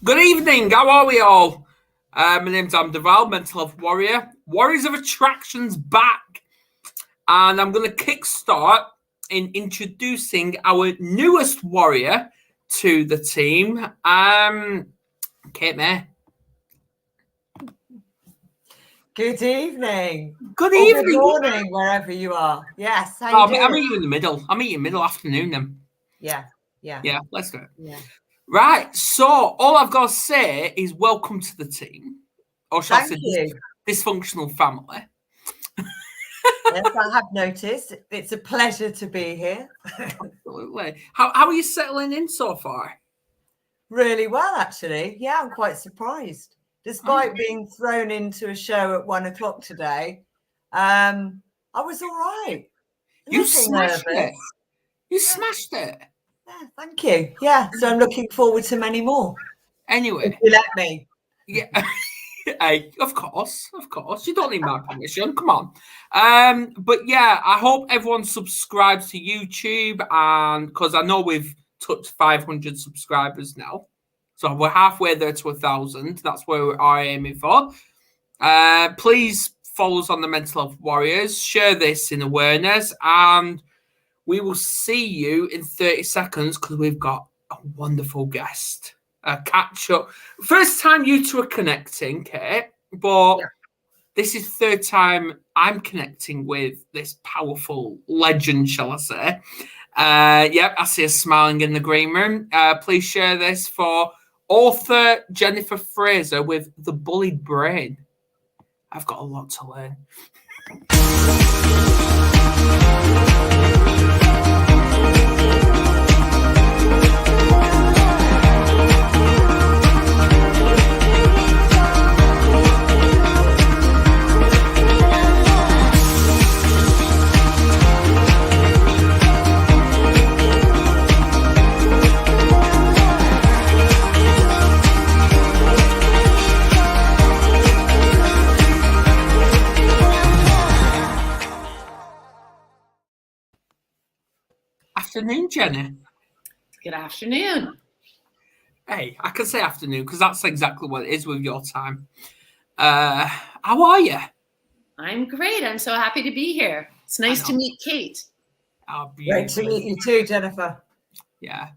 Good evening. How are we all? My name's Duval, mental health warrior. Warriors of Attraction's back. And I'm going to kickstart in introducing our newest warrior to the team, Kate May. Good eevening. Good evening. Good morning, wherever you are. Yes. I'll meet you in the middle. I'll meet you middle afternoon then. Yeah. Yeah, let's do it. Yeah. Right. So all I've got to say is welcome to the team. Or shall I say dysfunctional family. Yes, I have noticed. It's a pleasure to be here. Absolutely. How are you settling in so far? Really well, actually. Yeah, I'm quite surprised. Despite being thrown into a show at 1 o'clock today, I was all right. You smashed it. You smashed it. Yeah, thank you. Yeah, so I'm looking forward to many more. Anyway. If you let me. Yeah. Hey, of course. You don't need my permission. Come on. But yeah, I hope everyone subscribes to YouTube, and because I know we've touched 500 subscribers now. So we're halfway there to 1,000. That's where we are aiming for. Please follow us on the Mental Health Warriors. Share this in awareness, and we will see you in 30 seconds because we've got a wonderful guest. Catch up. First time you two are connecting, Kate, but this is third time I'm connecting with this powerful legend, shall I say. Yep, I see her smiling in the green room. Please share this for author Jennifer Fraser with The Bullied Brain. I've got a lot to learn. Afternoon, Jenny. Good afternoon. Hey, I can say afternoon because that's exactly what it is with your time. How are you? I'm great. I'm so happy to be here. It's nice to meet Kate. Great to meet you too, Jennifer. Yeah.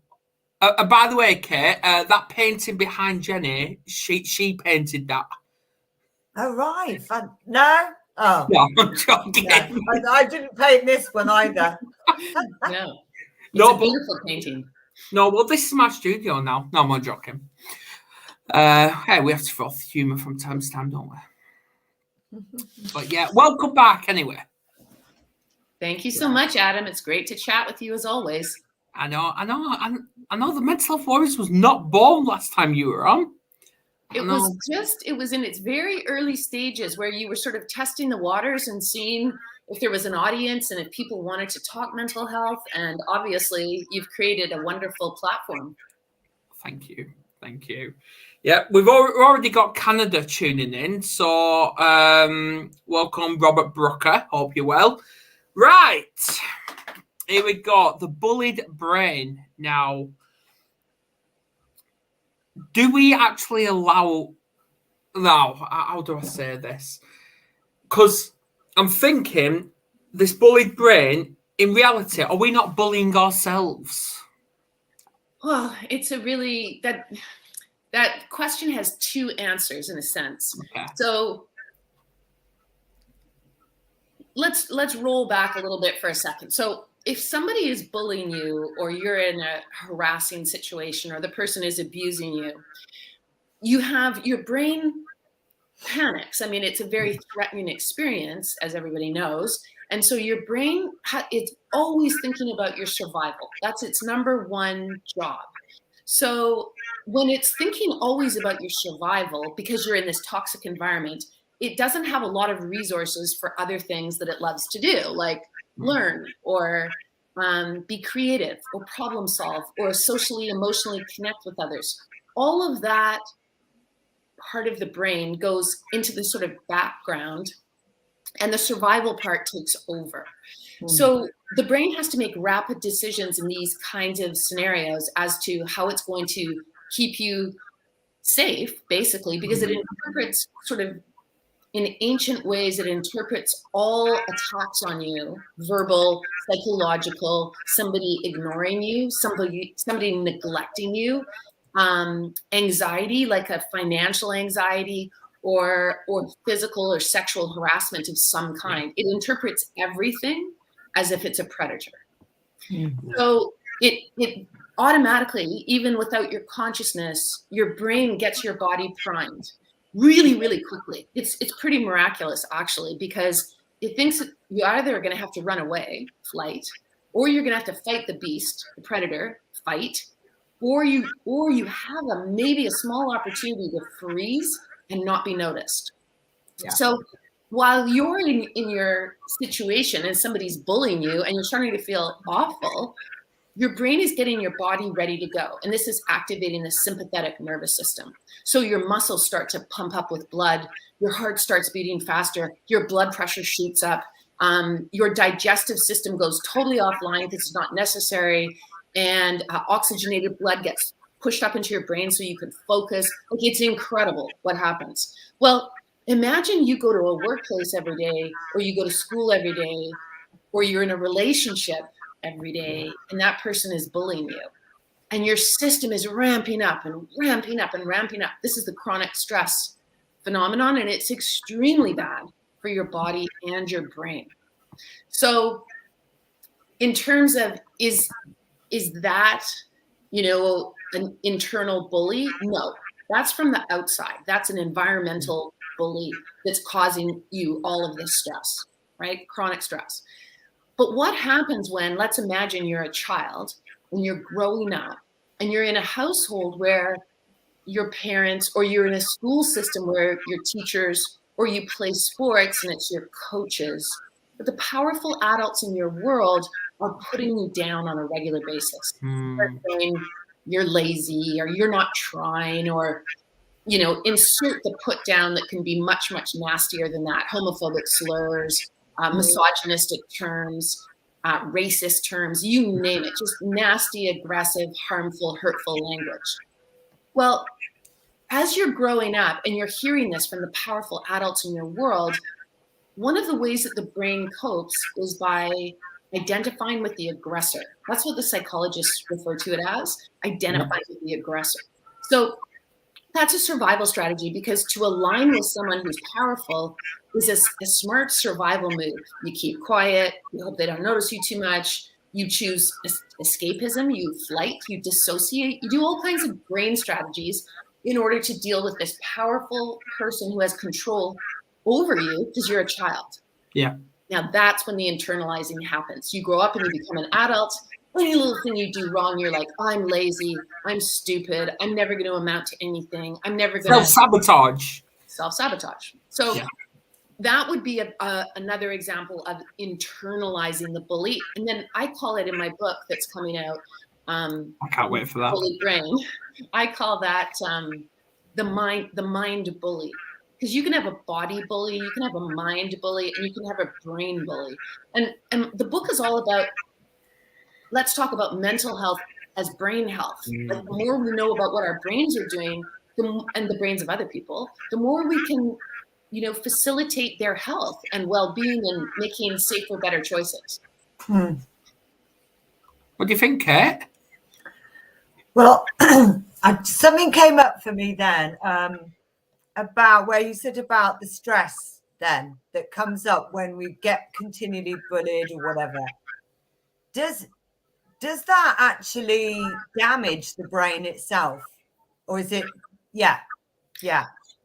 By the way, Kate, that painting behind Jenny, she painted that. Oh, right. No? Oh. No, I'm joking. No. I didn't paint this one either. No. It's a beautiful painting. No, well, this is my studio now. No, I'm not joking. Hey, we have to throw humour from time to time, don't we? But yeah, welcome back anyway. Thank you so much, Adam. It's great to chat with you as always. I know. The Mental Health Warriors was not born last time you were on. It was in its very early stages where you were sort of testing the waters and seeing if there was an audience and if people wanted to talk mental health. And obviously, you've created a wonderful platform. Thank you. Yeah, we've already got Canada tuning in. So welcome, Robert Brooker. Hope you're well. Right. Here we go. The Bullied Brain. Now, do we actually allow... Now, how do I say this? Because I'm thinking, this bullied brain, in reality, are we not bullying ourselves? Well, it's a really... That question has two answers in a sense. Okay. So let's roll back a little bit for a second. So if somebody is bullying you, or you're in a harassing situation, or the person is abusing you, your brain panics. I mean, it's a very threatening experience, as everybody knows. And so your brain, it's always thinking about your survival. That's its number one job. So when it's thinking always about your survival, because you're in this toxic environment, it doesn't have a lot of resources for other things that it loves to do, like learn or be creative or problem solve or socially, emotionally connect with others. All of that part of the brain goes into the sort of background, and the survival part takes over. So the brain has to make rapid decisions in these kinds of scenarios as to how it's going to keep you safe, basically, because it interprets sort of in ancient ways, it interprets all attacks on you, verbal, psychological, somebody ignoring you, somebody neglecting you, anxiety, like a financial anxiety, or physical or sexual harassment of some kind. It interprets everything as if it's a predator. So it automatically, even without your consciousness, your brain gets your body primed really, really quickly. It's pretty miraculous, actually, because it thinks that you either are going to have to run away, flight, or you're going to have to fight the beast, the predator, fight, or you have maybe a small opportunity to freeze and not be noticed. Yeah. So while you're in your situation and somebody's bullying you and you're starting to feel awful, your brain is getting your body ready to go. And this is activating the sympathetic nervous system. So your muscles start to pump up with blood. Your heart starts beating faster. Your blood pressure shoots up. Your digestive system goes totally offline because it's not necessary. And oxygenated blood gets pushed up into your brain so you can focus. Like, it's incredible what happens. Well, imagine you go to a workplace every day, or you go to school every day, or you're in a relationship every day, and that person is bullying you, and your system is ramping up and ramping up and ramping up. This is the chronic stress phenomenon, and it's extremely bad for your body and your brain. So in terms of, is that, an internal bully? No, that's from the outside. That's an environmental bully that's causing you all of this stress, right? Chronic stress. But what happens when, let's imagine you're a child and you're growing up and you're in a household where your parents, or you're in a school system where your teachers, or you play sports and it's your coaches, but the powerful adults in your world are putting you down on a regular basis. They're saying you're lazy, or you're not trying, or, insert the put down that can be much, much nastier than that. Homophobic slurs, misogynistic terms, racist terms, you name it, just nasty, aggressive, harmful, hurtful language. Well, as you're growing up and you're hearing this from the powerful adults in your world, one of the ways that the brain copes is by identifying with the aggressor. That's what the psychologists refer to it as, identifying with the aggressor. So that's a survival strategy, because to align with someone who's powerful is a smart survival move. You keep quiet, you hope they don't notice you too much, you choose escapism, you flight, you dissociate, you do all kinds of brain strategies in order to deal with this powerful person who has control over you because you're a child. Yeah. Now that's when the internalizing happens. You grow up and you become an adult. Any little thing you do wrong, you're like, I'm lazy, I'm stupid, I'm never going to amount to anything, I'm never going to... Self-sabotage. So that would be another example of internalizing the bully. And then I call it, in my book that's coming out, I can't wait for that. Bullied Brain. I call that the mind bully. Because you can have a body bully, you can have a mind bully, and you can have a brain bully. And the book is all about, let's talk about mental health as brain health. Like, the more we know about what our brains are doing, and the brains of other people, the more we can, facilitate their health and well-being and making safer, better choices. What do you think, Kate? Well, something came up for me then about where you said about the stress then that comes up when we get continually bullied or whatever. Does that actually damage the brain itself, or is it? Yeah.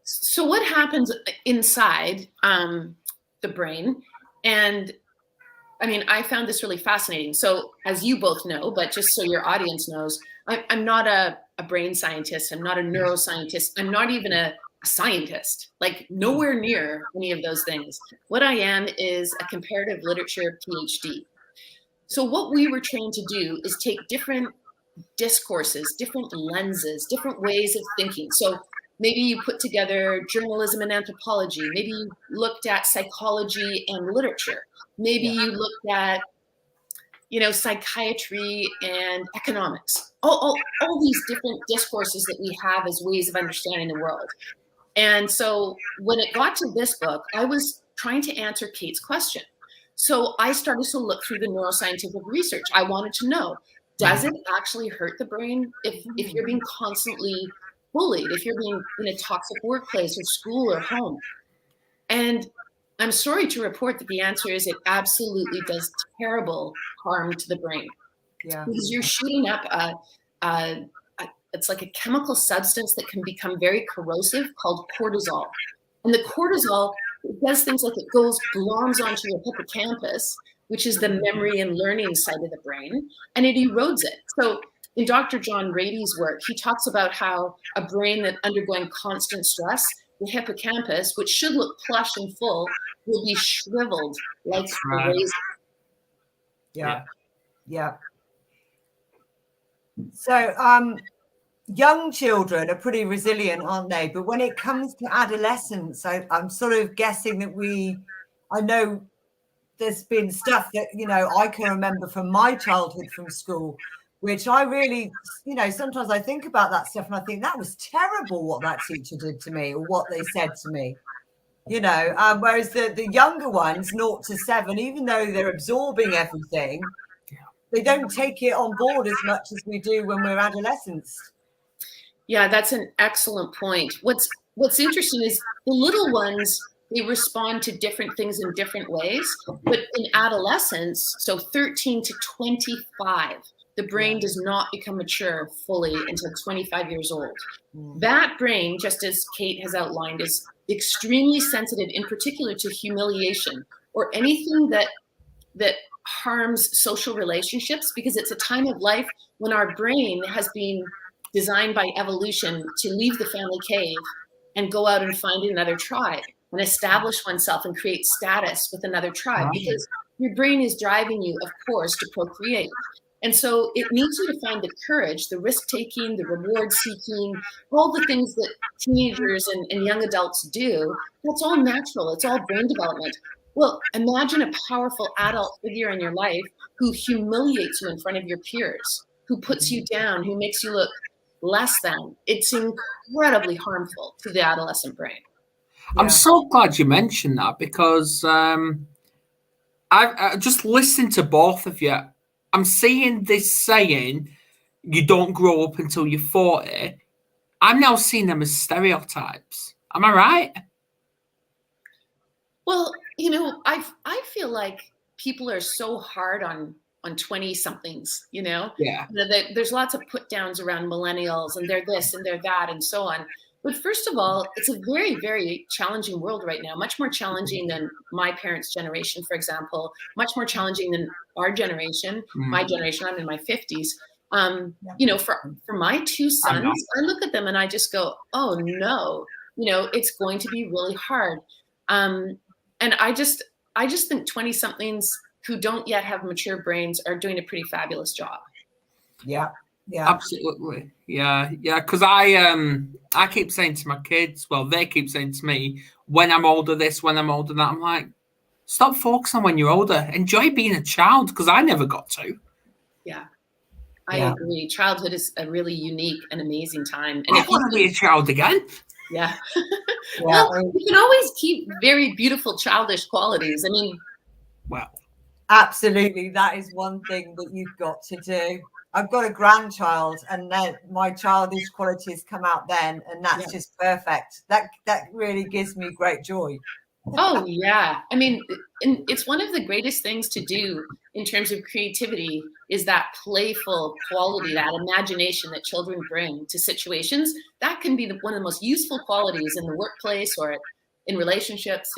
So what happens inside the brain? And I mean, I found this really fascinating. So, as you both know, but just so your audience knows, I'm not a brain scientist. I'm not a neuroscientist. I'm not even a scientist, like nowhere near any of those things. What I am is a comparative literature PhD. So what we were trained to do is take different discourses, different lenses, different ways of thinking. So maybe you put together journalism and anthropology. Maybe you looked at psychology and literature. Maybe you looked at psychiatry and economics, all these different discourses that we have as ways of understanding the world. And so when it got to this book, I was trying to answer Kate's question. So I started to look through the neuroscientific research. I wanted to know, does it actually hurt the brain if you're being constantly bullied, if you're being in a toxic workplace or school or home? And I'm sorry to report that the answer is it absolutely does terrible harm to the brain. Yeah. Because you're shooting up it's like a chemical substance that can become very corrosive called cortisol. And the cortisol does things like it gloms onto your hippocampus, which is the memory and learning side of the brain, and it erodes it. So in Dr. John Rady's work, he talks about how a brain that's undergoing constant stress, the hippocampus, which should look plush and full, will be shriveled like a raisin. Yeah. So young children are pretty resilient, aren't they? But when it comes to adolescence, I'm sort of guessing that I know there's been stuff that, I can remember from my childhood from school, which I really, sometimes I think about that stuff and I think that was terrible what that teacher did to me or what they said to me, whereas the younger ones, 0 to 7, even though they're absorbing everything, they don't take it on board as much as we do when we're adolescents. Yeah, that's an excellent point. What's interesting is the little ones, they respond to different things in different ways. But in adolescence, so 13 to 25, the brain does not become mature fully until 25 years old. That brain, just as Kate has outlined, is extremely sensitive, in particular to humiliation or anything that harms social relationships, because it's a time of life when our brain has been designed by evolution to leave the family cave and go out and find another tribe and establish oneself and create status with another tribe, because your brain is driving you, of course, to procreate. And so it needs you to find the courage, the risk-taking, the reward-seeking, all the things that teenagers and young adults do. That's all natural. It's all brain development. Well, imagine a powerful adult figure in your life who humiliates you in front of your peers, who puts you down, who makes you look less than. It's incredibly harmful to the adolescent brain. I'm so glad you mentioned that, because I've just listened to both of you. I'm seeing this saying, you don't grow up until you're 40. I'm now seeing them as stereotypes. Am I right? Well, I feel like people are so hard on 20-somethings, Yeah. There's lots of put downs around millennials and they're this and they're that and so on. But first of all, it's a very, very challenging world right now, much more challenging than my parents' generation, for example, much more challenging than our generation, my generation. I'm in my 50s. For my two sons, I look at them and I just go, oh no, it's going to be really hard. And I just think 20-somethings who don't yet have mature brains are doing a pretty fabulous job. Yeah, absolutely. Yeah. Because I keep saying to my kids, well, they keep saying to me, when I'm older this, when I'm older that, I'm like, stop focusing on when you're older. Enjoy being a child, because I never got to. Yeah, I agree. Childhood is a really unique and amazing time. And I want to be a child again. Yeah. Well, you can always keep very beautiful childish qualities. Well, absolutely. That is one thing that you've got to do. I've got a grandchild, and then my childish qualities come out then, and that's just perfect. That really gives me great joy. Oh, yeah. It's one of the greatest things to do in terms of creativity is that playful quality, that imagination that children bring to situations. That can be one of the most useful qualities in the workplace or in relationships,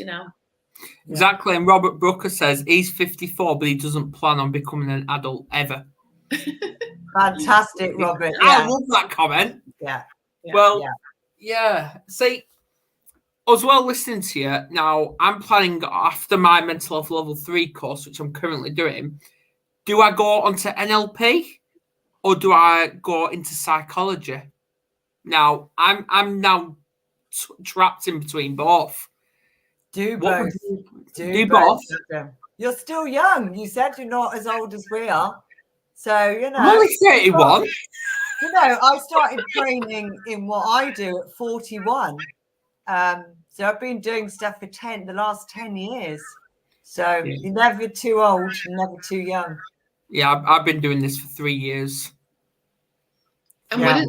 Exactly. And Robert Brooker says he's 54, but he doesn't plan on becoming an adult ever. Fantastic, Robert. I love that comment. Yeah. Well, see, as well listening to you now, I'm planning after my mental health level 3 course, which I'm currently doing. Do I go onto NLP or do I go into psychology? Now, I'm now trapped in between both. Do both. Do both. You're still young. You said you're not as old as we are. So, you know. I'm only 31. You know, I started training in what I do at 41. So I've been doing stuff for the last 10 years. So you're never too old, you're never too young. Yeah, I've been doing this for 3 years. And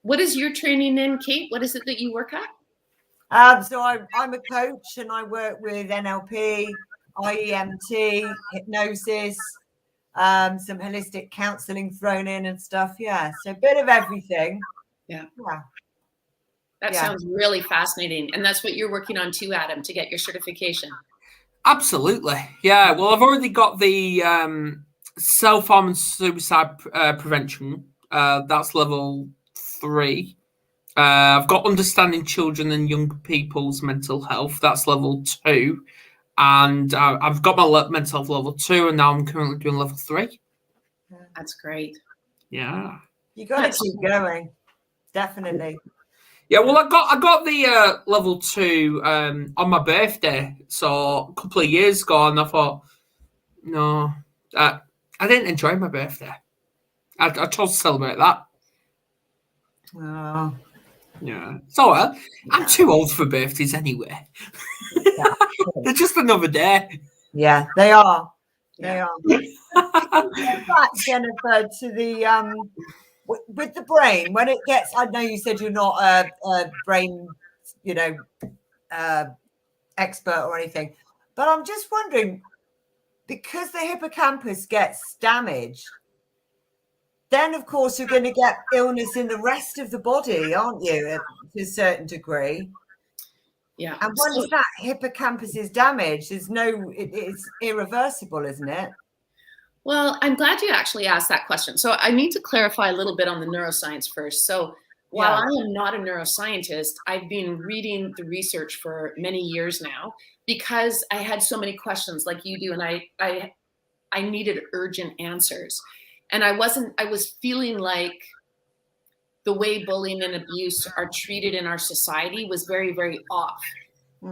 what is your training in, Kate? What is it that you work at? So I'm a coach and I work with NLP, IEMT, hypnosis, some holistic counseling thrown in and stuff. Yeah, so a bit of everything. Yeah. That sounds really fascinating. And that's what you're working on too, Adam, to get your certification. Absolutely. Yeah. Well, I've already got the self-harm and suicide prevention. That's level 3. I've got understanding children and young people's mental health. That's level 2. And I've got my mental health level 2, and now I'm currently doing level 3. That's great. Yeah. You got to keep going. Definitely. Yeah, well, I got the level 2 on my birthday, so a couple of years ago, and I thought, no, I didn't enjoy my birthday. I chose to celebrate that. Oh. Yeah. So I'm too old for birthdays anyway. Yeah. They're just another day. Yeah, they are. They are. Back, Jennifer, to the with the brain, when it gets, I know you said you're not a brain, expert or anything, but I'm just wondering, because the hippocampus gets damaged, then of course you're going to get illness in the rest of the body, aren't you, to a certain degree? Yeah. And once that hippocampus is damaged, it's irreversible, isn't it? Well, I'm glad you actually asked that question. So I need to clarify a little bit on the neuroscience first. So while I am not a neuroscientist, I've been reading the research for many years now because I had so many questions like you do, and I needed urgent answers. And I was feeling like the way bullying and abuse are treated in our society was very, very off.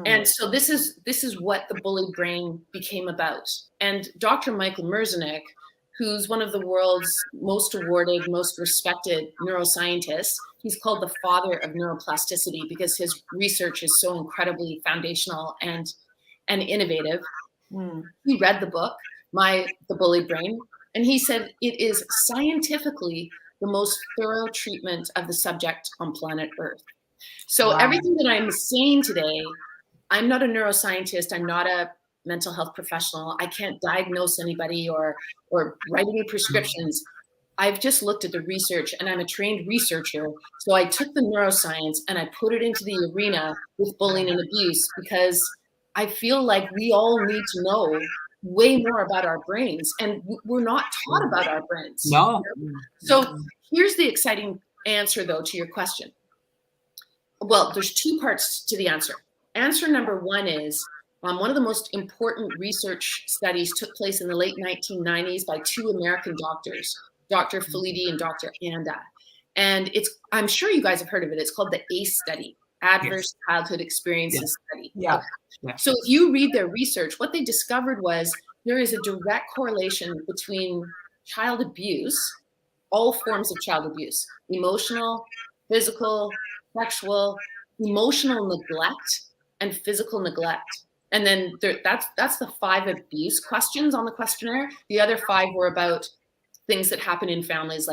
And so this is what the Bullied Brain became about. And Dr. Michael Merznek, who's one of the world's most awarded, most respected neuroscientists, he's called the father of neuroplasticity because his research is so incredibly foundational and innovative. He read the book, The Bullied Brain, and he said it is scientifically the most thorough treatment of the subject on planet Earth. So everything that I'm saying today, I'm not a neuroscientist. I'm not a mental health professional. I can't diagnose anybody or write any prescriptions. I've just looked at the research, and I'm a trained researcher. So I took the neuroscience and I put it into the arena with bullying and abuse because I feel like we all need to know way more about our brains, and we're not taught about our brains. No. So here's the exciting answer, though, to your question. Well, there's 2 parts to the answer. Answer number 1 is one of the most important research studies took place in the late 1990s by 2 American doctors, Dr. Bullied and Dr. Anda. And I'm sure you guys have heard of it. It's called the ACE study, Adverse Childhood Experiences Study. Yeah. So if you read their research, what they discovered was there is a direct correlation between child abuse, all forms of child abuse, emotional, physical, sexual, emotional neglect, and physical neglect. And then that's the 5 abuse questions on the questionnaire. The other 5 were about things that happen in families,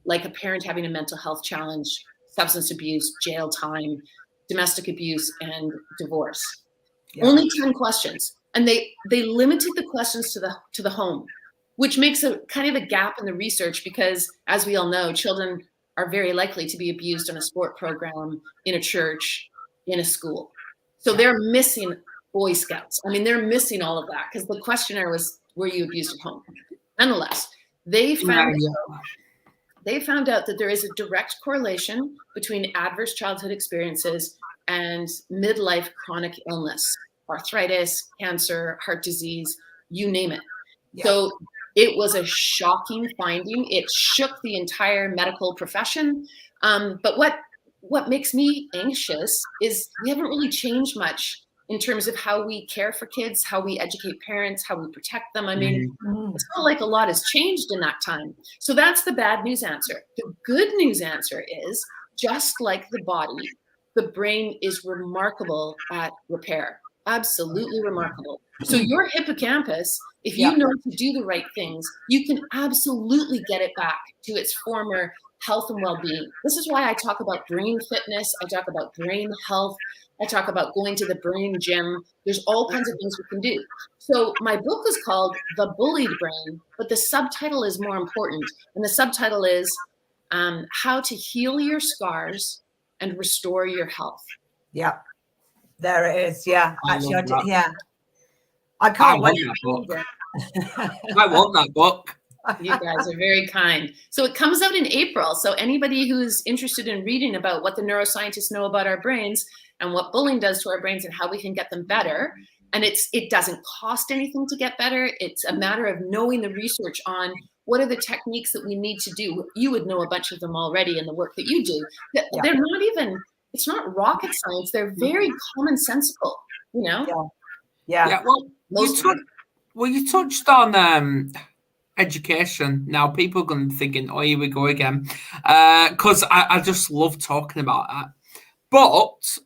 like a parent having a mental health challenge, substance abuse, jail time, domestic abuse, and divorce. Yeah. Only 10 questions. And they limited the questions to the home, which makes a kind of a gap in the research because, as we all know, children are very likely to be abused in a sport program, in a church, in a school. So they're missing Boy Scouts. I mean, they're missing all of that because the questionnaire was, were you abused at home? Nonetheless, they found out that there is a direct correlation between adverse childhood experiences and midlife chronic illness, arthritis, cancer, heart disease, you name it. Yeah. So it was a shocking finding. It shook the entire medical profession. But what makes me anxious is we haven't really changed much in terms of how we care for kids, how we educate parents, how we protect them. I mean, it's not like a lot has changed in that time. So that's the bad news answer. The good news answer is, just like the body, the brain is remarkable at repair. Absolutely remarkable. So your hippocampus, if you know to do the right things, you can absolutely get it back to its former health and well-being. This is why I talk about brain fitness. I talk about brain health. I talk about going to the brain gym. There's all kinds of things we can do. So my book is called The Bullied Brain, but the subtitle is more important. And the subtitle is How to Heal Your Scars and Restore Your Health. Yeah, there it is. Yeah, actually, I can't I wait. want that book. I want that book. You guys are very kind. So it comes out in April. So anybody who's interested in reading about what the neuroscientists know about our brains and what bullying does to our brains and how we can get them better. And it doesn't cost anything to get better. It's a matter of knowing the research on what are the techniques that we need to do. You would know a bunch of them already in the work that you do. They're not even, it's not rocket science. They're very commonsensical, you know? Yeah. Well, you touched on education. Now people are going to be thinking, oh, here we go again. Because I just love talking about that. But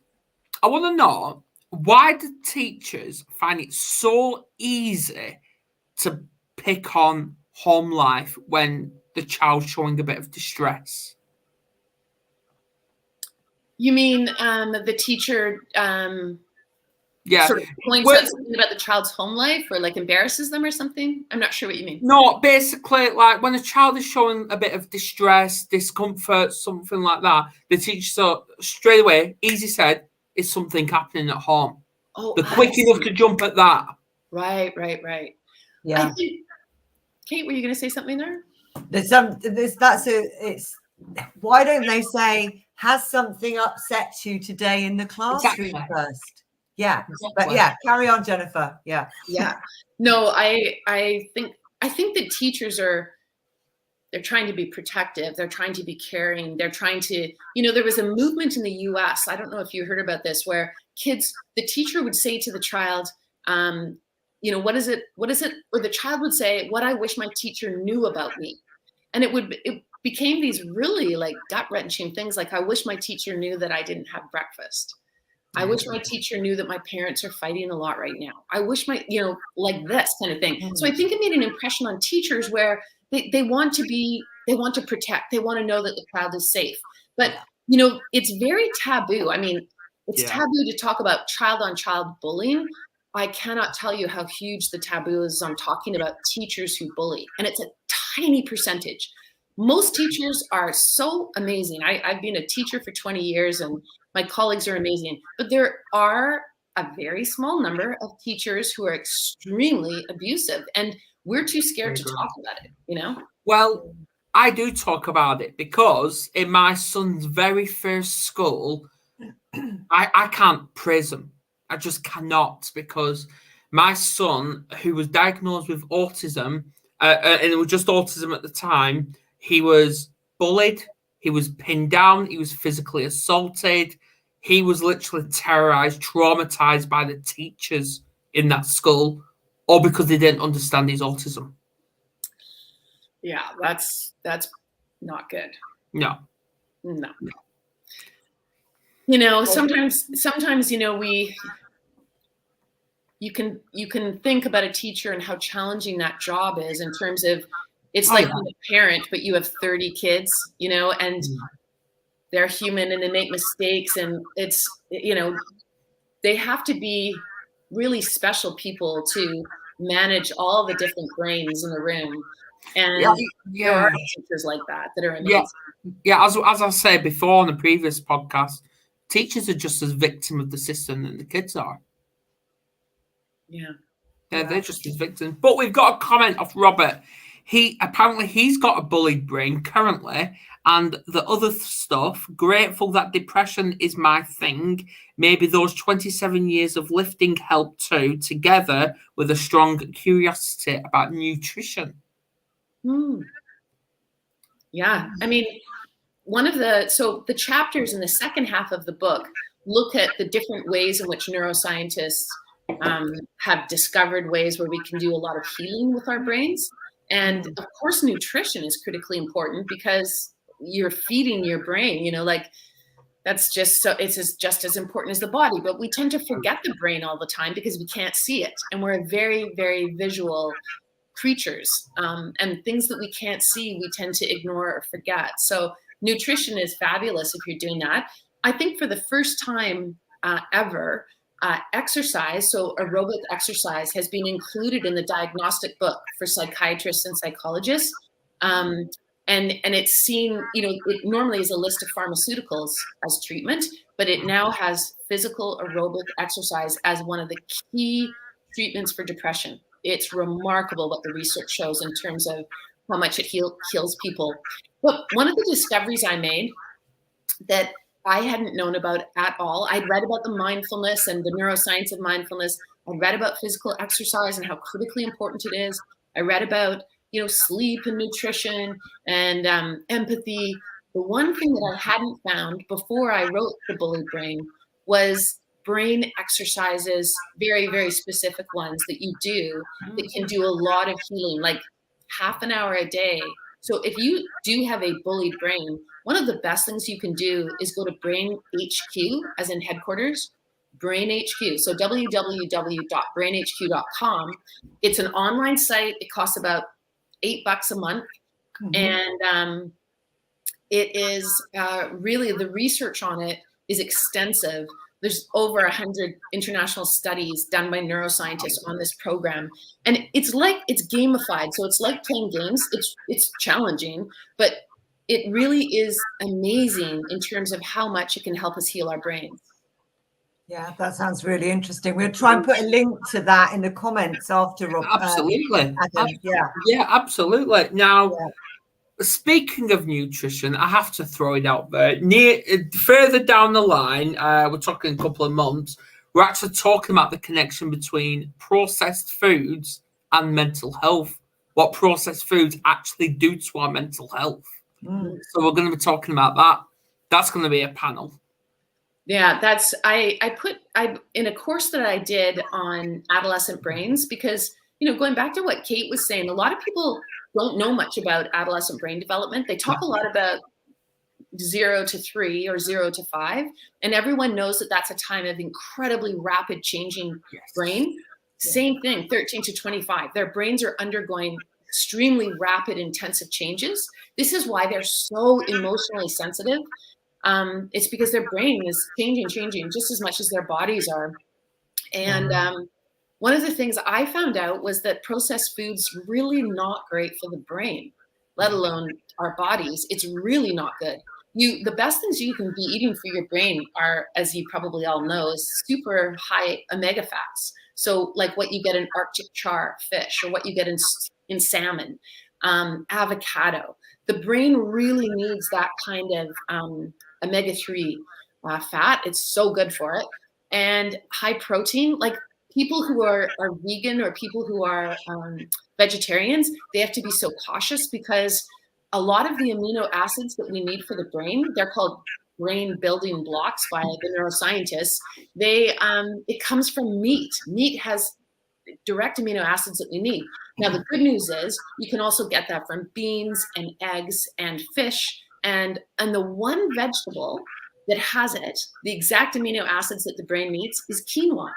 I want to know, why do teachers find it so easy to pick on home life when the child's showing a bit of distress? You mean the teacher sort of points out something about the child's home life or like embarrasses them or something? I'm not sure what you mean. No, basically, like when a child is showing a bit of distress, discomfort, something like that, the teacher, so straight away, easy said, is something happening at home. Oh, they're quick enough to jump at that. Right. Yeah. I think, Kate, were you going to say something there? Why don't they say, has something upset you today in the classroom first? Yeah. Exactly. But yeah, carry on, Jennifer. Yeah. No, I think that teachers they're trying to be protective. They're trying to be caring. They're trying to, there was a movement in the US, I don't know if you heard about this, where the teacher would say to the child, what is it? Or the child would say, what I wish my teacher knew about me. And it became these really like gut-wrenching things. Like, I wish my teacher knew that I didn't have breakfast. I wish my teacher knew that my parents are fighting a lot right now. I wish like this kind of thing. So I think it made an impression on teachers where they want to protect, they want to know that the child is safe. But, it's very taboo. I mean, it's taboo to talk about child-on-child bullying. I cannot tell you how huge the taboo is on talking about teachers who bully. And it's a tiny percentage. Most teachers are so amazing. I've been a teacher for 20 years and my colleagues are amazing. But there are a very small number of teachers who are extremely abusive. And we're too scared to talk about it, Well, I do talk about it because in my son's very first school, I can't praise him. I just cannot, because my son, who was diagnosed with autism, and it was just autism at the time, he was bullied, he was pinned down, he was physically assaulted, he was literally terrorized, traumatized by the teachers in that school, all because they didn't understand his autism. Yeah, that's not good. No. Sometimes you can think about a teacher and how challenging that job is in terms of it's like being a parent, but you have 30 kids, and they're human and they make mistakes, and it's, they have to be really special people to manage all the different brains in the room. And there are teachers like that are amazing. Yeah, as I said before on the previous podcast, teachers are just as victim of the system that the kids are. They're just as victims. But we've got a comment off Robert. He's got a bullied brain currently, and the other stuff, grateful that depression is my thing. Maybe those 27 years of lifting helped too, together with a strong curiosity about nutrition. Yeah, I mean, the chapters in the second half of the book look at the different ways in which neuroscientists have discovered ways where we can do a lot of healing with our brains. And of course, nutrition is critically important because you're feeding your brain, you know, like that's just so it's just as important as the body. But we tend to forget the brain all the time because we can't see it. And we're very, very visual creatures. And things that we can't see, we tend to ignore or forget. So nutrition is fabulous if you're doing that. I think for the first time ever, exercise, so aerobic exercise, has been included in the diagnostic book for psychiatrists and psychologists. And it's seen, you know, it normally is a list of pharmaceuticals as treatment, but it now has physical aerobic exercise as one of the key treatments for depression. It's remarkable what the research shows in terms of how much it heals people. But one of the discoveries I made that I hadn't known about at all, I'd read about the mindfulness and the neuroscience of mindfulness. I read about physical exercise and how critically important it is. I read about, you know, sleep and nutrition and empathy. The one thing that I hadn't found before I wrote The Bullied Brain was brain exercises, very, very specific ones that you do that can do a lot of healing, like half an hour a day. So if you do have a bullied brain, one of the best things you can do is go to Brain HQ, as in headquarters, Brain HQ. So www.brainhq.com. It's an online site. It costs about $8 a month. And it is really, the research on it is extensive. There's over 100 international studies done by neuroscientists on this program. And it's gamified. So it's like playing games. It's challenging, but it really is amazing in terms of how much it can help us heal our brains. Yeah, that sounds really interesting. We'll try and put a link to that in the comments after. Absolutely. Yeah, absolutely. Now, speaking of nutrition, I have to throw it out there. Further down the line, we're talking a couple of months, we're actually talking about the connection between processed foods and mental health, what processed foods actually do to our mental health. So we're going to be talking about that. That's going to be a panel. Yeah, that's I in a course that I did on adolescent brains, because, you know, going back to what Kate was saying, a lot of people don't know much about adolescent brain development. They talk a lot about 0 to 3 or 0 to 5, and everyone knows that that's a time of incredibly rapid changing brain. Same thing, 13 to 25. Their brains are undergoing extremely rapid, intensive changes. This is why they're so emotionally sensitive. It's because their brain is changing just as much as their bodies are. And one of the things I found out was that processed food's really not great for the brain, let alone our bodies. It's really not good. The best things you can be eating for your brain are, as you probably all know, is super high omega fats. So like what you get in Arctic char fish, or what you get in salmon, avocado. The brain really needs that kind of omega-3 fat. It's so good for it. And high protein, like people who are vegan or people who are vegetarians, they have to be so cautious because a lot of the amino acids that we need for the brain, they're called brain building blocks by the neuroscientists. It comes from meat. Meat has direct amino acids that we need. Now, the good news is you can also get that from beans and eggs and fish. And the one vegetable that has it, the exact amino acids that the brain needs, is quinoa.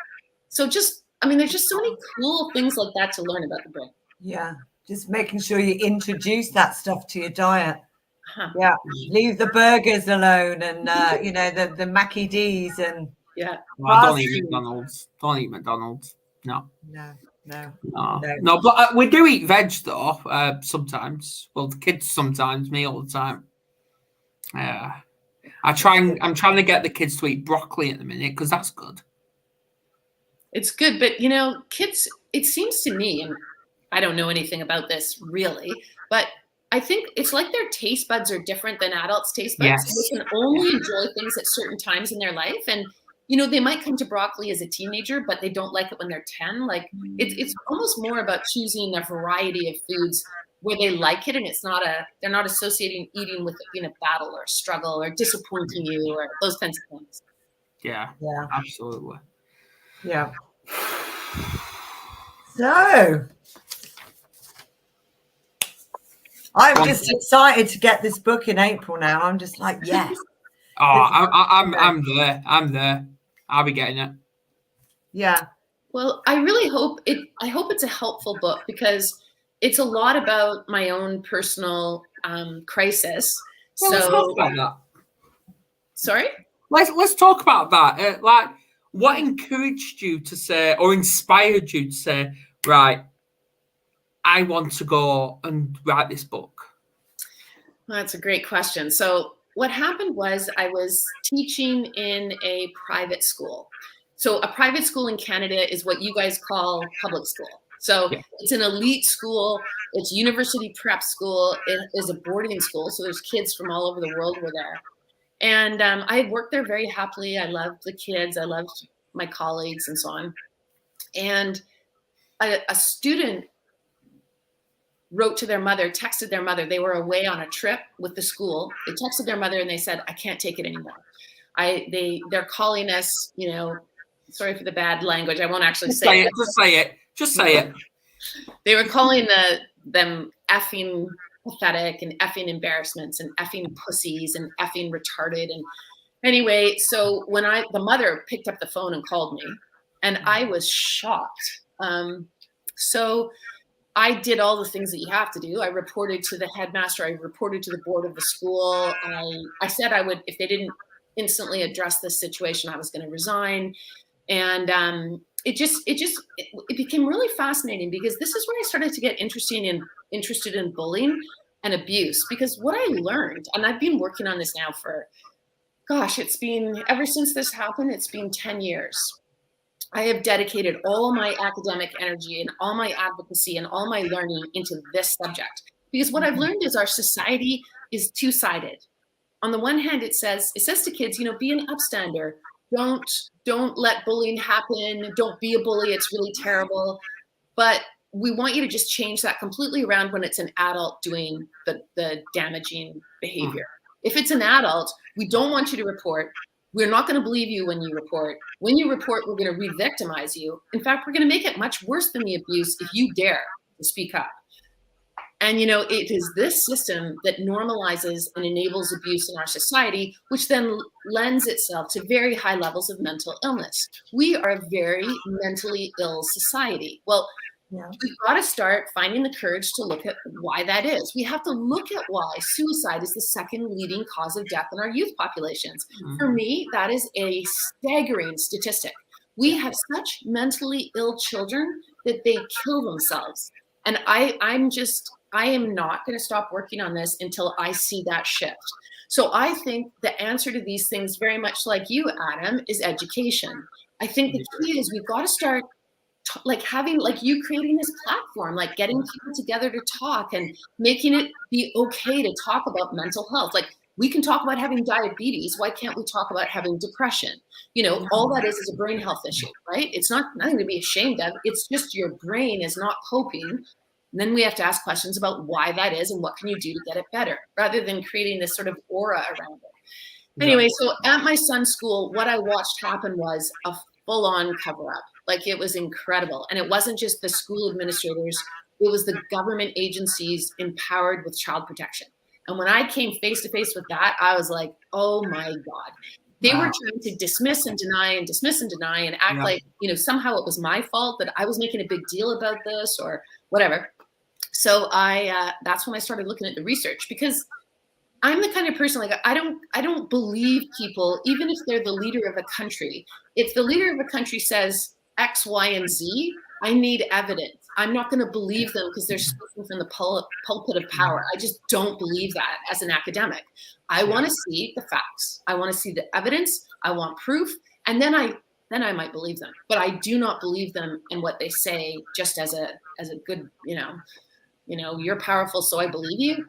So there's just so many cool things like that to learn about the brain. Yeah, just making sure you introduce that stuff to your diet. Yeah, leave the burgers alone, and the Mackie D's and don't eat McDonald's. Don't eat McDonald's. No. But we do eat veg though. Sometimes. Well, the kids sometimes. Me all the time. I'm trying to get the kids to eat broccoli at the minute because that's good. It's good, but you know, kids. It seems to me, and I don't know anything about this really, but I think it's like their taste buds are different than adults' taste buds. Yes. They can only enjoy things at certain times in their life. And, you know, they might come to broccoli as a teenager, but they don't like it when they're 10. Like it's almost more about choosing a variety of foods where they like it. And they're not associating eating with it being a battle or a struggle or disappointing you or those kinds of things. Yeah. Yeah. Absolutely. Yeah. So I'm just excited to get this book in April now. I'm just like, yes. Oh, I'm there. I'm there. I'll be getting it. Yeah. Well, I really hope it's a helpful book, because it's a lot about my own personal crisis. Well, let's talk about that. Sorry? Let's talk about that. Like, what encouraged you to say, or inspired you to say, right, I want to go and write this book? Well, that's a great question. So what happened was, I was teaching in a private school. So a private school in Canada is what you guys call public school. So Yeah. It's an elite school. It's university prep school. It is a boarding school. So there's kids from all over the world were there. And I had worked there very happily. I loved the kids. I loved my colleagues and so on. And a student wrote to their mother, texted their mother. They were away on a trip with the school. They texted their mother and they said, I can't take it anymore. They're calling us, you know, sorry for the bad language. I won't actually say it. Just say it. They were calling them effing pathetic and effing embarrassments and effing pussies and effing retarded. And anyway, so when the mother picked up the phone and called me, and I was shocked. So I did all the things that you have to do. I reported to the headmaster. I reported to the board of the school. I said I would, if they didn't instantly address this situation, I was going to resign. And it became really fascinating, because this is when I started to get interested in bullying and abuse. Because what I learned, and I've been working on this now for, gosh, it's been, ever since this happened, it's been 10 years. I have dedicated all my academic energy and all my advocacy and all my learning into this subject. Because what I've learned is our society is two-sided. On the one hand, it says to kids, you know, be an upstander. Don't let bullying happen. Don't be a bully. It's really terrible. But we want you to just change that completely around when it's an adult doing the damaging behavior. If it's an adult, we don't want you to report. We're not going to believe you when you report. When you report, we're going to re-victimize you. In fact, we're going to make it much worse than the abuse if you dare to speak up. And, you know, it is this system that normalizes and enables abuse in our society, which then lends itself to very high levels of mental illness. We are a very mentally ill society. Well, we've got to start finding the courage to look at why that is. We have to look at why suicide is the second leading cause of death in our youth populations. For me, that is a staggering statistic. We have such mentally ill children that they kill themselves. And I am not going to stop working on this until I see that shift. So I think the answer to these things, very much like you, Adam, is education. I think the key is we've got to start having you creating this platform, like getting people together to talk and making it be okay to talk about mental health. Like, we can talk about having diabetes. Why can't we talk about having depression? You know, all that is a brain health issue, right? It's nothing to be ashamed of. It's just your brain is not coping. And then we have to ask questions about why that is and what can you do to get it better, rather than creating this sort of aura around it. Anyway, so at my son's school, what I watched happen was a full-on cover-up. Like, it was incredible. And it wasn't just the school administrators, it was the government agencies empowered with child protection. And when I came face to face with that, I was like, oh my God. They were trying to dismiss and deny and act like, you know, somehow it was my fault that I was making a big deal about this or whatever. So that's when I started looking at the research, because I'm the kind of person, like, I don't believe people, even if they're the leader of a country. If the leader of a country says X, Y, and Z, I need evidence. I'm not going to believe them because they're speaking from the pulpit of power. I just don't believe that as an academic. I want to see the facts. I want to see the evidence. I want proof. And then I might believe them. But I do not believe them in what they say just as a good, you know, you're powerful, so I believe you.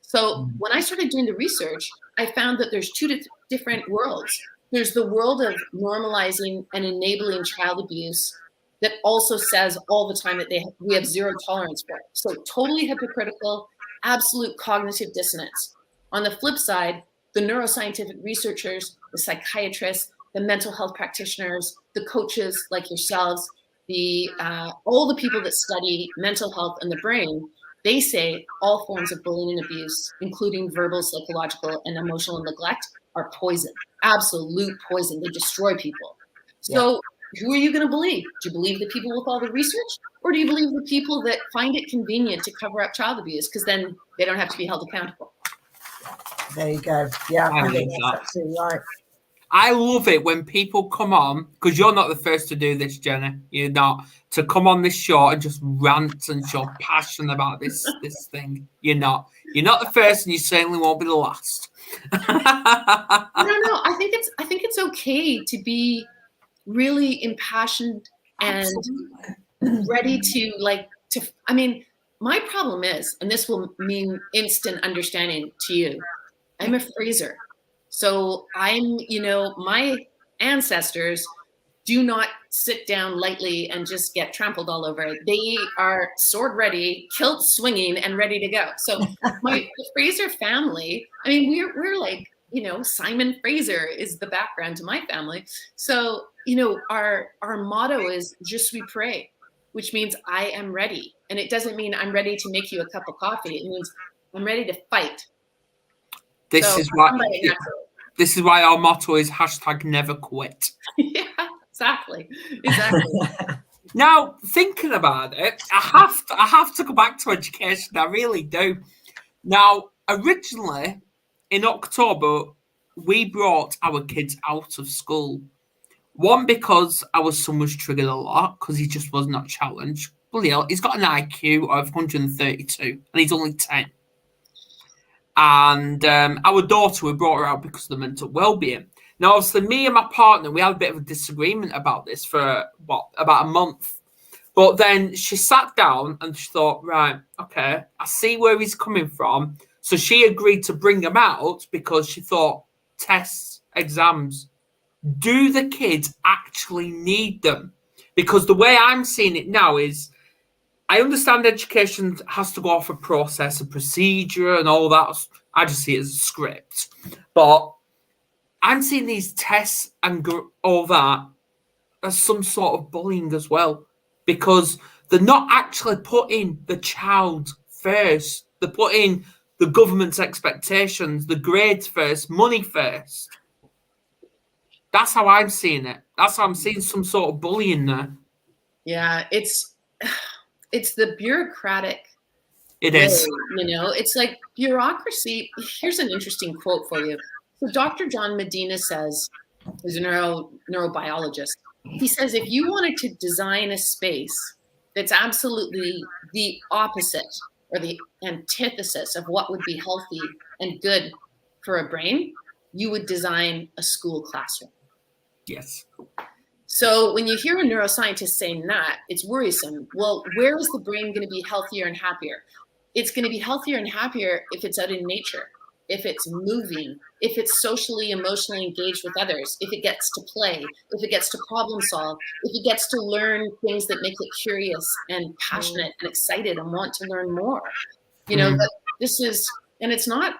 So when I started doing the research, I found that there's two different worlds. There's the world of normalizing and enabling child abuse that also says all the time that we have zero tolerance for it. So totally hypocritical, absolute cognitive dissonance. On the flip side, the neuroscientific researchers, the psychiatrists, the mental health practitioners, the coaches like yourselves, all the people that study mental health and the brain, they say all forms of bullying and abuse, including verbal, psychological, and emotional neglect, are poison, absolute poison. They destroy people. So who are you going to believe? Do you believe the people with all the research, or do you believe the people that find it convenient to cover up child abuse because then they don't have to be held accountable? There you go. Yeah, I think that's absolutely right. I love it when people come on, because you're not the first to do this, Jenny. You're not, to come on this show and just rant and show passion about this thing. You're not. You're not the first, and you certainly won't be the last. No. I think it's okay to be really impassioned and ready to I mean, my problem is, and this will mean instant understanding to you, I'm a Fraser. So my ancestors do not sit down lightly and just get trampled all over. They are sword ready, kilt swinging, and ready to go. So the Fraser family, I mean, we're like, Simon Fraser is the background to my family. So, our motto is Je suis prêt, which means I am ready. And it doesn't mean I'm ready to make you a cup of coffee. It means I'm ready to fight. This is why our motto is #neverquit. Yeah, exactly. Now, thinking about it, I have to go back to education. I really do. Now, originally in October, we brought our kids out of school. One, because our son was triggered a lot because he just was not challenged. Bloody hell, he's got an IQ of 132 and he's only 10. And our daughter, we brought her out because of the mental well-being. Now, obviously, me and my partner, we had a bit of a disagreement about this for, about a month. But then she sat down and she thought, right, okay, I see where he's coming from. So she agreed to bring him out because she thought, tests, exams, do the kids actually need them? Because the way I'm seeing it now is, I understand education has to go off a process, a procedure and all that. I just see it as a script. But I'm seeing these tests and all that as some sort of bullying as well. Because they're not actually putting the child first. They're putting the government's expectations, the grades first, money first. That's how I'm seeing it. That's how I'm seeing some sort of bullying there. Yeah, it's the bureaucratic. It is. It's like bureaucracy. Here's an interesting quote for you. So Dr. John Medina says, who's a neurobiologist, he says, if you wanted to design a space that's absolutely the opposite or the antithesis of what would be healthy and good for a brain, you would design a school classroom. Yes. So when you hear a neuroscientist saying that, it's worrisome. Well, where is the brain going to be healthier and happier? It's going to be healthier and happier if it's out in nature, if it's moving, if it's socially, emotionally engaged with others, if it gets to play, if it gets to problem solve, if it gets to learn things that make it curious and passionate and excited and want to learn more. But this is, and it's not,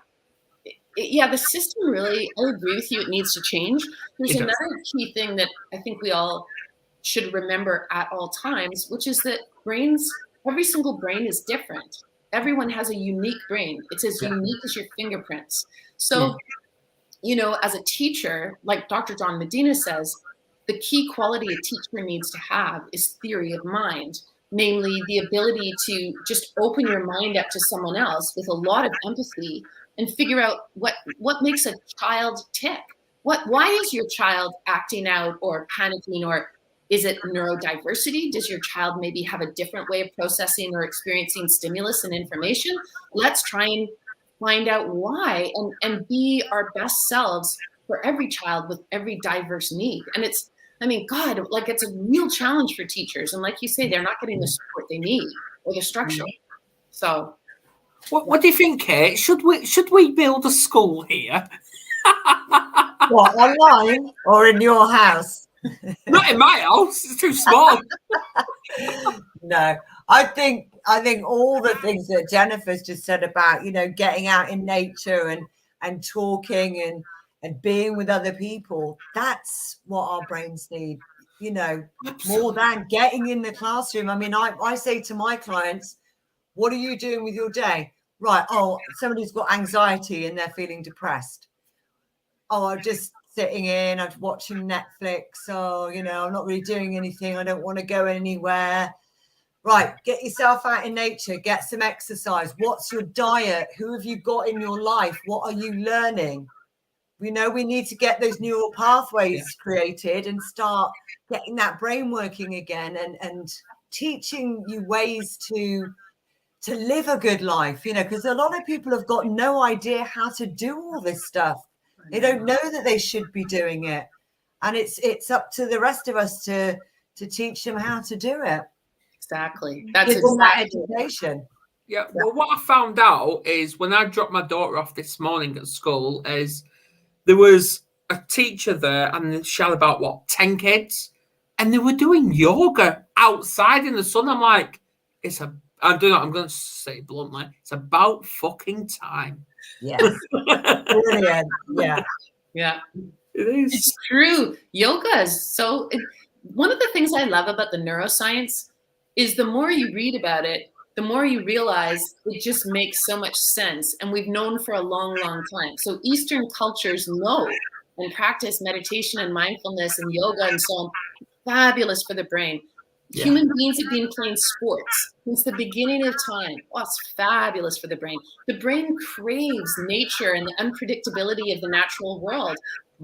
the system really, I agree with you, it needs to change. There's another key thing that I think we all should remember at all times, which is that every single brain is different. Everyone has a unique brain. It's as unique as your fingerprints. So, as a teacher, like Dr. John Medina says, the key quality a teacher needs to have is theory of mind, namely the ability to just open your mind up to someone else with a lot of empathy and figure out what makes a child tick. Why is your child acting out or panicking, or is it neurodiversity? Does your child maybe have a different way of processing or experiencing stimulus and information? Let's try and find out why and be our best selves for every child with every diverse need. And it's a real challenge for teachers. And like you say, they're not getting the support they need or the structure. So what do you think, Kate? Should we build a school here? What, online or in your house? Not in my house. It's too small. No, I think all the things that Jennifer's just said about, getting out in nature and talking and being with other people. That's what our brains need, you know, more than getting in the classroom. I mean, I say to my clients, what are you doing with your day? Right. Oh, somebody's got anxiety and they're feeling depressed. Oh, I'm just sitting in, I'm watching Netflix. Oh, you know, I'm not really doing anything. I don't want to go anywhere. Right. Get yourself out in nature, get some exercise. What's your diet? Who have you got in your life? What are you learning? We know we need to get those neural pathways created and start getting that brain working again, and teaching you ways to live a good life, you know, because a lot of people have got no idea how to do all this stuff. They don't know that they should be doing it. And it's up to the rest of us to teach them how to do it. Exactly. That's Give them that exactly education. Yeah. Well, what I found out is when I dropped my daughter off this morning at school is there was a teacher there and she had about 10 kids, and they were doing yoga outside in the sun. I'm like, I'm going to say it bluntly, it's about fucking time. Yes. Brilliant. Yeah. Yeah. It is. It's true. Yoga is one of the things I love about the neuroscience is the more you read about it, the more you realize it just makes so much sense. And we've known for a long, long time. So Eastern cultures know and practice meditation and mindfulness and yoga and so on. Fabulous for the brain. Yeah. Human beings have been playing sports since the beginning of time. Oh, it's fabulous for the brain. The brain craves nature and the unpredictability of the natural world.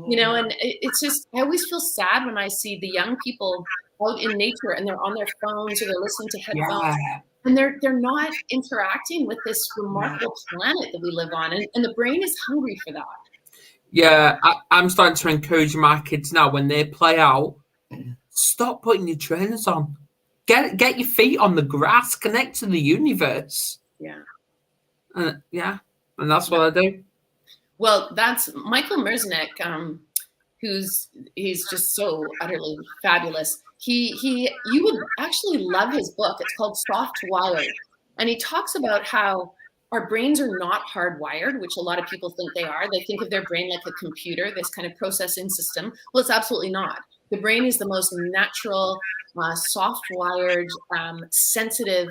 You know, and it's just, I always feel sad when I see the young people out in nature and they're on their phones or they're listening to headphones. Yeah. And they're not interacting with this remarkable planet that we live on. And the brain is hungry for that. Yeah, I'm starting to encourage my kids now when they play out, stop putting your trainers on. Get your feet on the grass, connect to the universe. Yeah. And that's what I do. Well, that's Michael Merznek, he's just so utterly fabulous. You would actually love his book. It's called Soft Wired. And he talks about how our brains are not hardwired, which a lot of people think they are. They think of their brain like a computer, this kind of processing system. Well, it's absolutely not. The brain is the most natural, soft-wired, sensitive,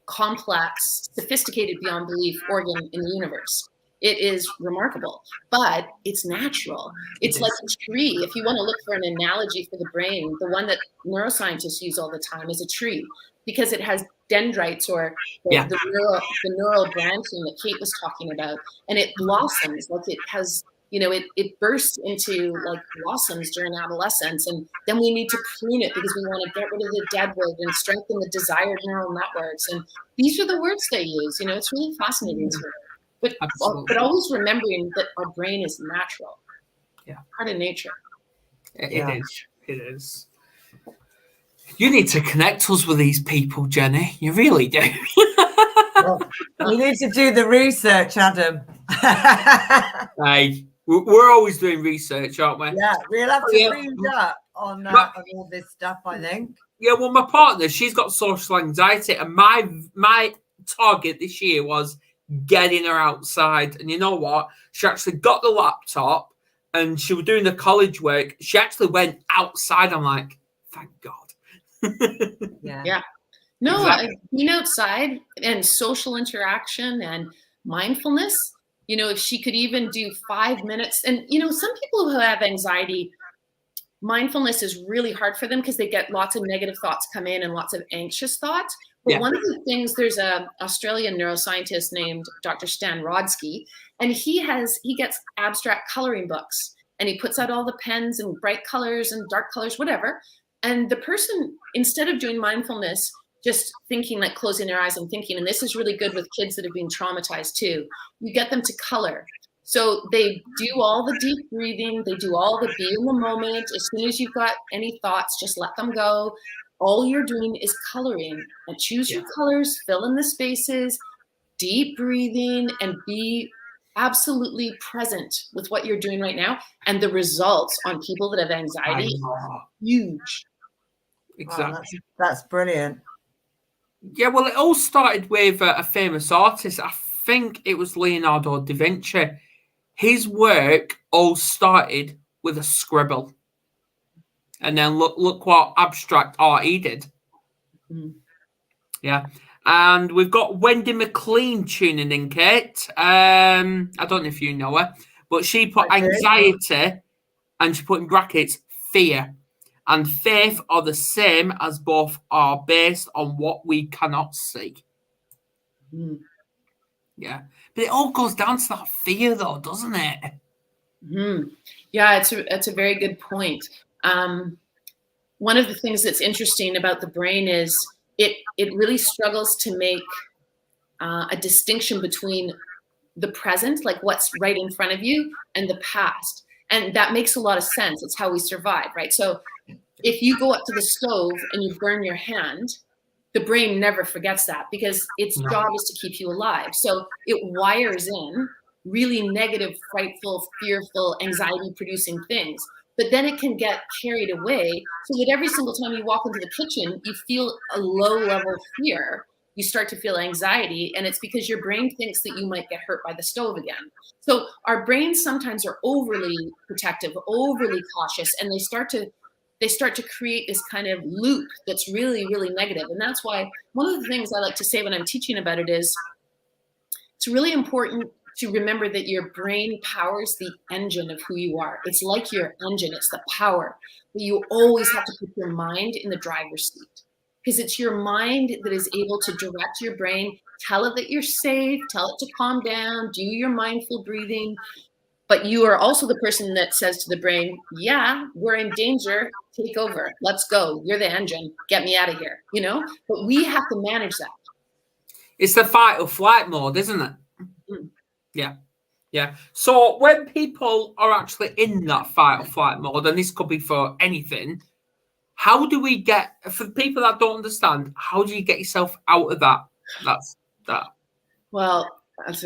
complex, sophisticated beyond belief organ in the universe. It is remarkable, but it's natural. It's like a tree. If you want to look for an analogy for the brain, the one that neuroscientists use all the time is a tree, because it has dendrites or the neural branching that Kate was talking about, and it blossoms like it has. You know, it bursts into like blossoms during adolescence, and then we need to prune it because we want to get rid of the dead wood and strengthen the desired neural networks. And these are the words they use. You know, it's really fascinating to me. But always remembering that our brain is natural. Yeah. Part of nature. It is. You need to connect us with these people, Jenny. You really do. Well, we need to do the research, Adam. Hey, we're always doing research, aren't we? Yeah, we'll have to read up on all this stuff, I think. Yeah, well, my partner, she's got social anxiety, and my target this year was getting her outside. And you know what? She actually got the laptop and she was doing the college work. She actually went outside. I'm like, thank God. Yeah. No, exactly. Being outside and social interaction and mindfulness, you know, if she could even do 5 minutes. And, you know, some people who have anxiety, mindfulness is really hard for them because they get lots of negative thoughts come in and lots of anxious thoughts. But one of the things, there's an Australian neuroscientist named Dr. Stan Rodsky, and he gets abstract coloring books, and he puts out all the pens and bright colors and dark colors, whatever. And the person, instead of doing mindfulness, just thinking, like closing their eyes and thinking, and this is really good with kids that have been traumatized too, you get them to color. So they do all the deep breathing, they do all the be in the moment. As soon as you've got any thoughts, just let them go. All you're doing is coloring, and choose your colors, fill in the spaces, deep breathing, and be absolutely present with what you're doing right now. And the results on people that have anxiety, huge. Exactly. Oh, that's brilliant. Yeah, well, it all started with a famous artist. I think it was Leonardo da Vinci. his work all started with a scribble. And then look what abstract art he did. Mm. Yeah. And we've got Wendy McLean tuning in, Kate. I don't know if you know her, but she put anxiety and she put in brackets fear. And faith are the same as both are based on what we cannot see. Mm. Yeah. But it all goes down to that fear, though, doesn't it? Mm. Yeah, it's a very good point. One of the things that's interesting about the brain is it really struggles to make a distinction between the present, like what's right in front of you, and the past. And that makes a lot of sense. It's how we survive, right? So if you go up to the stove and you burn your hand, the brain never forgets that because its job is to keep you alive. So it wires in really negative, frightful, fearful, anxiety-producing things. But then it can get carried away so that every single time you walk into the kitchen, you feel a low level of fear. You start to feel anxiety, and it's because your brain thinks that you might get hurt by the stove again. So our brains sometimes are overly protective, overly cautious, and they start to create this kind of loop that's really, really negative. And that's why one of the things I like to say when I'm teaching about it is it's really important to remember that your brain powers the engine of who you are. It's like your engine, it's the power. But you always have to put your mind in the driver's seat because it's your mind that is able to direct your brain, tell it that you're safe, tell it to calm down, do your mindful breathing. But you are also the person that says to the brain, yeah, we're in danger, take over, let's go, you're the engine, get me out of here, you know? But we have to manage that. It's the fight or flight mode, isn't it? Mm. Yeah. Yeah. So when people are actually in that fight or flight mode, and this could be for anything, how do we get, for people that don't understand, how do you get yourself out of that? That's that. Well, that's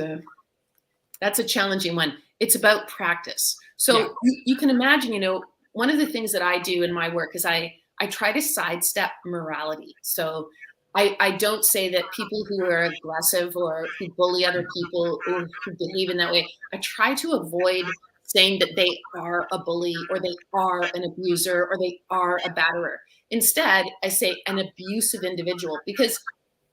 a challenging one. It's about practice. So you can imagine, you know, one of the things that I do in my work is I try to sidestep morality. So I don't say that people who are aggressive or who bully other people or who behave in that way, I try to avoid saying that they are a bully or they are an abuser or they are a batterer. Instead, I say an abusive individual because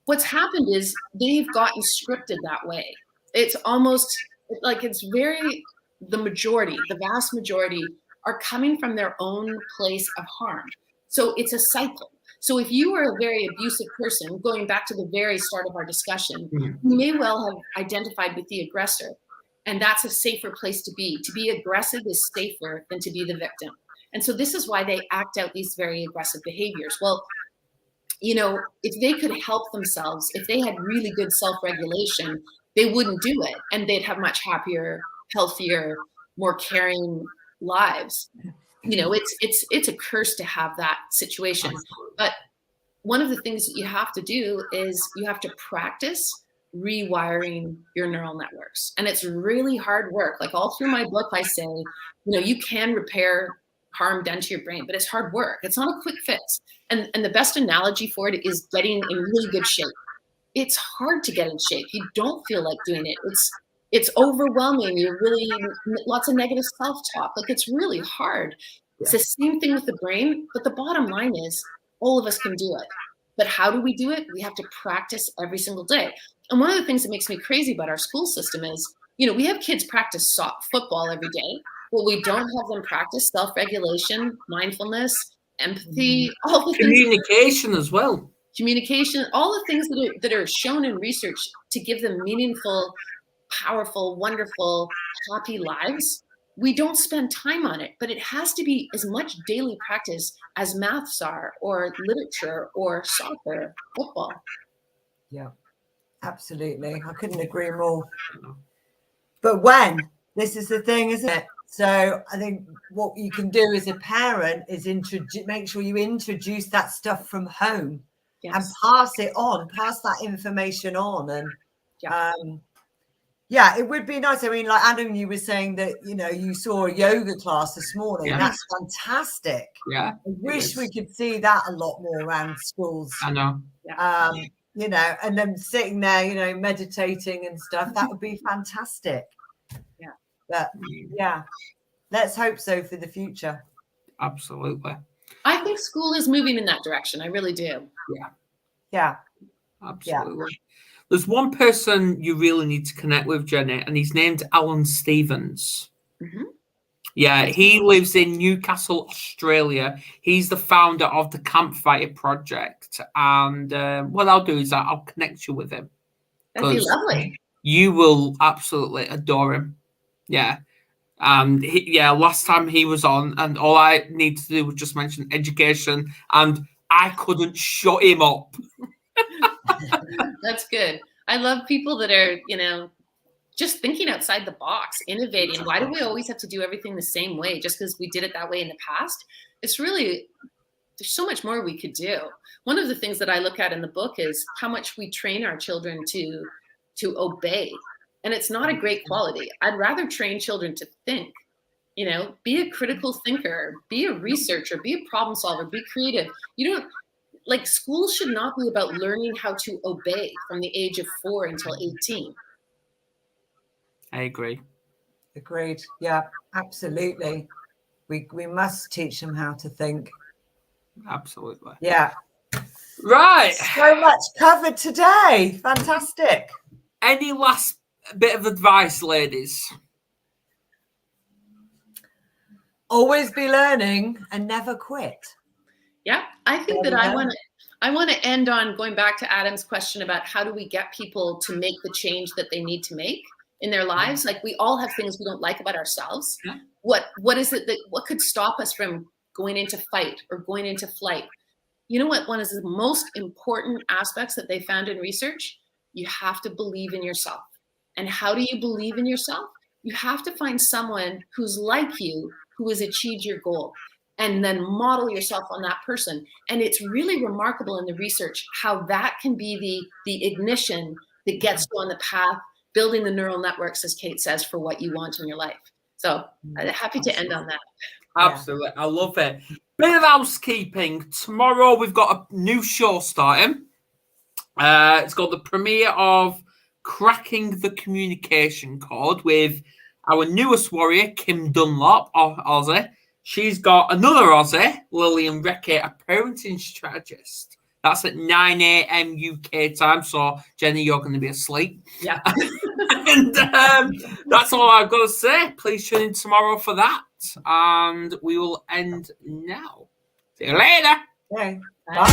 what's happened is they've gotten scripted that way. It's almost like the vast majority are coming from their own place of harm. So it's a cycle. So if you are a very abusive person, going back to the very start of our discussion, you may well have identified with the aggressor. And that's a safer place to be. To be aggressive is safer than to be the victim. And so this is why they act out these very aggressive behaviors. Well, you know, if they could help themselves, if they had really good self-regulation, they wouldn't do it. And they'd have much happier, healthier, more caring lives. You know, it's a curse to have that situation. But one of the things that you have to do is you have to practice rewiring your neural networks. And it's really hard work. Like all through my book, I say, you know, you can repair harm done to your brain, but it's hard work. It's not a quick fix. And the best analogy for it is getting in really good shape. It's hard to get in shape. You don't feel like doing it. It's overwhelming. You're really lots of negative self-talk. Like it's really hard. It's the same thing with the brain, but the bottom line is all of us can do it. But how do we do it? We have to practice every single day. And one of the things that makes me crazy about our school system is, you know, we have kids practice football every day, but we don't have them practice self-regulation, mindfulness, empathy, all the communication as well. Communication, all the things that are shown in research to give them meaningful, powerful, wonderful, happy lives. We don't spend time on it, but it has to be as much daily practice as maths are, or literature, or soccer, football. Yeah, absolutely. I couldn't agree more. But when? This is the thing, isn't it? So I think what you can do as a parent is make sure you introduce that stuff from home and pass it on, pass that information on. And yeah, it would be nice. I mean, like Adam, you were saying that, you know, you saw a yoga class this morning. Yeah. That's fantastic. Yeah. I wish we could see that a lot more around schools. I know. You know, and then sitting there, you know, meditating and stuff. That would be fantastic. Yeah. But yeah, let's hope so for the future. Absolutely. I think school is moving in that direction. I really do. Yeah. Absolutely. Yeah. There's one person you really need to connect with, Jenny, and he's named Alan Stevens. Mm-hmm. Yeah, he lives in Newcastle, Australia. He's the founder of the Campfire Project. And what I'll do is I'll connect you with him. That'd be lovely. You will absolutely adore him. Yeah. And last time he was on, and all I need to do was just mention education, and I couldn't shut him up. That's good. I love people that are, just thinking outside the box, innovating. Why do we always have to do everything the same way just because we did it that way in the past? It's really, there's so much more we could do. One of the things that I look at in the book is how much we train our children to obey. And it's not a great quality. I'd rather train children to think, be a critical thinker, be a researcher, be a problem solver, be creative. School should not be about learning how to obey from the age of 4 until 18. I agree. Agreed. Yeah, absolutely. We must teach them how to think. Absolutely. Yeah. Right. So much covered today. Fantastic. Any last bit of advice, ladies? Always be learning and never quit. Yeah, I think that I want to end on going back to Adam's question about how do we get people to make the change that they need to make in their lives. Like, we all have things we don't like about ourselves. Yeah. What is it what could stop us from going into fight or going into flight? You know what? One of the most important aspects that they found in research, you have to believe in yourself. And how do you believe in yourself? You have to find someone who's like you, who has achieved your goal, and then model yourself on that person. And it's really remarkable in the research how that can be the ignition that gets you on the path, building the neural networks, as Kate says, for what you want in your life. So I'm happy to end on that. Absolutely. I love it. Bit of housekeeping. Tomorrow we've got a new show starting. It's got the premiere of Cracking the Communication Code with our newest warrior, Kim Dunlop, Aussie. She's got another Aussie, Lillian Recce, a parenting strategist. That's at 9 a.m. UK time. So, Jenny, you're going to be asleep. Yeah. And that's all I've got to say. Please tune in tomorrow for that. And we will end now. See you later. Okay. Bye.